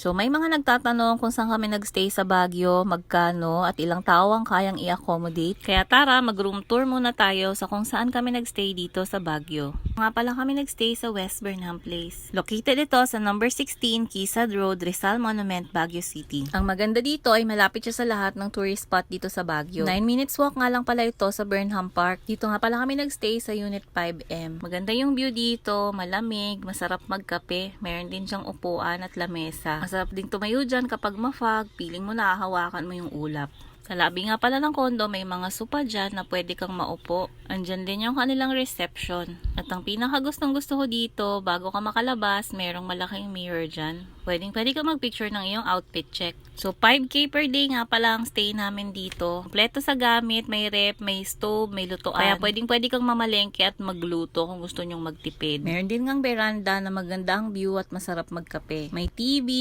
So may mga nagtatanong kung saan kami nagstay sa Baguio, magkano at ilang tao ang kayang i-accommodate. Kaya tara, mag-room tour muna tayo sa kung saan kami nagstay dito sa Baguio. Nga pala kami nagstay sa West Burnham Place. Located ito sa number 16 Quezad Road, Rizal Monument, Baguio City. Ang maganda dito ay malapit siya sa lahat ng tourist spot dito sa Baguio. 9 minutes walk nga lang pala ito sa Burnham Park. Dito nga pala kami nagstay sa Unit 5M. Maganda yung view dito, malamig, masarap magkape. Meron din siyang upuan at lamesa. Masarap din tumayo dyan kapag ma-fog, feeling mo nahahawakan mo yung ulap. Sa lobby nga pala ng kondo, may mga sopa dyan na pwede kang maupo. Andyan din yung kanilang reception. At ang pinakagustong gusto ko dito, bago ka makalabas, merong malaking mirror dyan. Pwede ka mag-picture ng iyong outfit check. So 5K per day nga pala ang stay namin dito. Kompleto sa gamit, may rep, may stove, may lutuan. Kaya pwede kang mamalengke at magluto kung gusto nyong magtipid. Meron din ngang veranda na magandang view at masarap magkape. May TV,